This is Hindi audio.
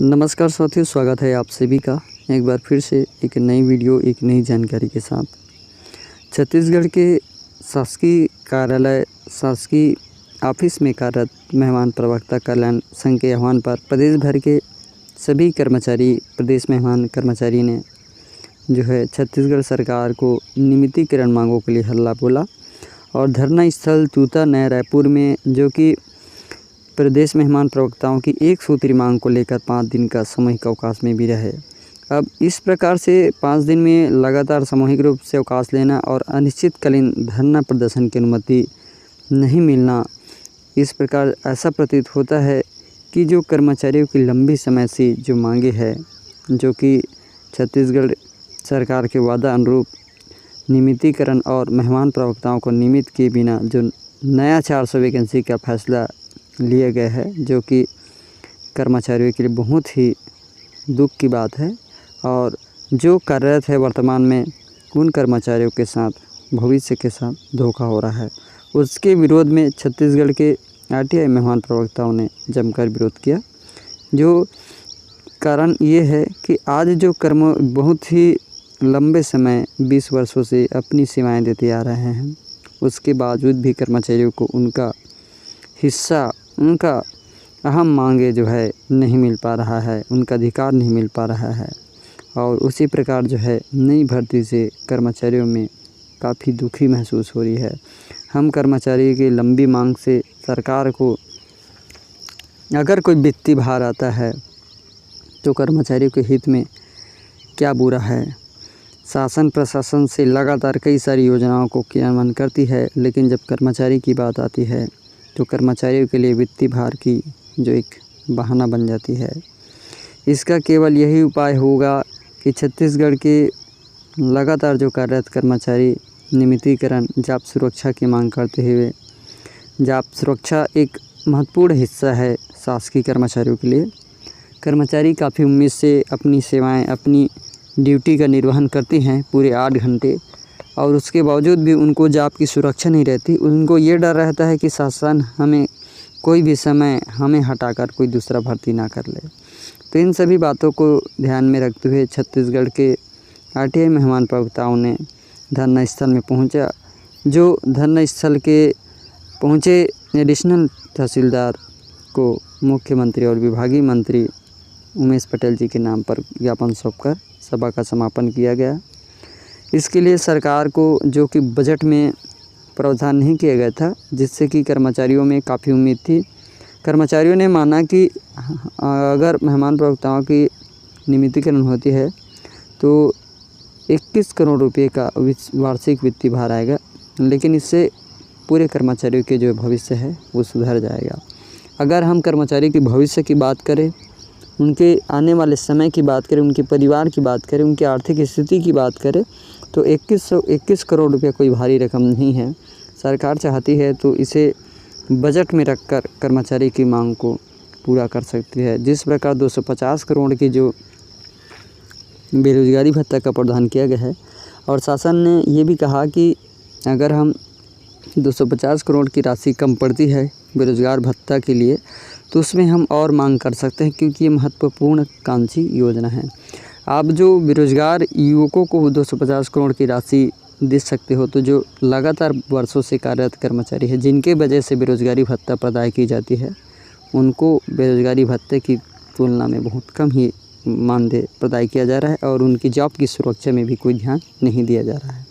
नमस्कार साथियों, स्वागत है आप सभी का एक बार फिर से एक नई वीडियो एक नई जानकारी के साथ। छत्तीसगढ़ के शासकीय कार्यालय शासकीय ऑफिस में कार्यरत मेहमान प्रवक्ता कल्याण संघ के आह्वान पर प्रदेश भर के सभी कर्मचारी प्रदेश मेहमान कर्मचारी ने जो है छत्तीसगढ़ सरकार को नियमितीकरण मांगों के लिए हल्ला बोला और धरना स्थल तूता नया रायपुर में जो कि प्रदेश मेहमान प्रवक्ताओं की एक सूत्री मांग को लेकर 5 दिन का सामूहिक अवकाश में भी रहे। अब इस प्रकार से 5 दिन में लगातार सामूहिक रूप से अवकाश लेना और अनिश्चितकालीन धरना प्रदर्शन की अनुमति नहीं मिलना, इस प्रकार ऐसा प्रतीत होता है कि जो कर्मचारियों की लंबी समय से जो मांगे है, जो कि छत्तीसगढ़ सरकार के वादा अनुरूप नियमितीकरण और मेहमान प्रवक्ताओं को नियमित किए बिना जो नया 400 वैकेंसी का फैसला लिया गया है, जो कि कर्मचारियों के लिए बहुत ही दुख की बात है और जो कार्यरत है वर्तमान में उन कर्मचारियों के साथ भविष्य के साथ धोखा हो रहा है। उसके विरोध में छत्तीसगढ़ के आरटीआई मेहमान प्रवक्ताओं ने जमकर विरोध किया। जो कारण ये है कि आज जो बहुत ही लंबे समय 20 वर्षों से अपनी सेवाएं देते आ रहे हैं, उसके बावजूद भी कर्मचारियों को उनका हिस्सा, उनका अहम मांगे जो है नहीं मिल पा रहा है, उनका अधिकार नहीं मिल पा रहा है। और उसी प्रकार जो है नई भर्ती से कर्मचारियों में काफ़ी दुखी महसूस हो रही है। हम कर्मचारी की लंबी मांग से सरकार को अगर कोई वित्तीय भार आता है तो कर्मचारियों के हित में क्या बुरा है। शासन प्रशासन से लगातार कई सारी योजनाओं को क्रियान्वयन करती है, लेकिन जब कर्मचारी की बात आती है तो कर्मचारियों के लिए वित्तीय भार की जो एक बहाना बन जाती है। इसका केवल यही उपाय होगा कि छत्तीसगढ़ के लगातार जो कार्यरत कर्मचारी नियमितीकरण जॉब सुरक्षा की मांग करते हुए, जॉब सुरक्षा एक महत्वपूर्ण हिस्सा है शासकीय कर्मचारियों के लिए। कर्मचारी काफ़ी उम्मीद से अपनी सेवाएं, अपनी ड्यूटी का निर्वहन करती हैं पूरे 8 घंटे, और उसके बावजूद भी उनको जॉब की सुरक्षा नहीं रहती। उनको ये डर रहता है कि शासन हमें कोई भी समय हमें हटाकर कोई दूसरा भर्ती ना कर ले। तो इन सभी बातों को ध्यान में रखते हुए छत्तीसगढ़ के आरटीआई मेहमान प्रवक्ताओं ने धरना स्थल में पहुंचा। जो धरना स्थल के पहुंचे एडिशनल तहसीलदार को मुख्यमंत्री और विभागीय मंत्री उमेश पटेल जी के नाम पर ज्ञापन सौंपकर सभा का समापन किया गया। इसके लिए सरकार को जो कि बजट में प्रावधान नहीं किया गया था, जिससे कि कर्मचारियों में काफ़ी उम्मीद थी। कर्मचारियों ने माना कि अगर मेहमान प्रवक्ताओं की नियमितीकरण होती है तो 21 करोड़ रुपए का वार्षिक वित्तीय भार आएगा, लेकिन इससे पूरे कर्मचारियों के जो भविष्य है वो सुधर जाएगा। अगर हम कर्मचारी के भविष्य की बात करें, उनके आने वाले समय की बात करें, उनके परिवार की बात करें, उनकी आर्थिक स्थिति की बात करें, तो 21 करोड़ रुपये कोई भारी रकम नहीं है। सरकार चाहती है तो इसे बजट में रखकर कर्मचारी की मांग को पूरा कर सकती है। जिस प्रकार 250 करोड़ की जो बेरोजगारी भत्ता का प्रावधान किया गया है, और शासन ने ये भी कहा कि अगर हम 250 करोड़ की राशि कम पड़ती है बेरोजगार भत्ता के लिए, तो उसमें हम और मांग कर सकते हैं, क्योंकि ये महत्वपूर्ण कांक्षी योजना है। आप जो बेरोजगार युवकों को 250 करोड़ की राशि दे सकते हो, तो जो लगातार वर्षों से कार्यरत कर्मचारी है, जिनके वजह से बेरोजगारी भत्ता प्रदान की जाती है, उनको बेरोजगारी भत्ते की तुलना में बहुत कम ही मानदेय प्रदान किया जा रहा है और उनकी जॉब की सुरक्षा में भी कोई ध्यान नहीं दिया जा रहा है।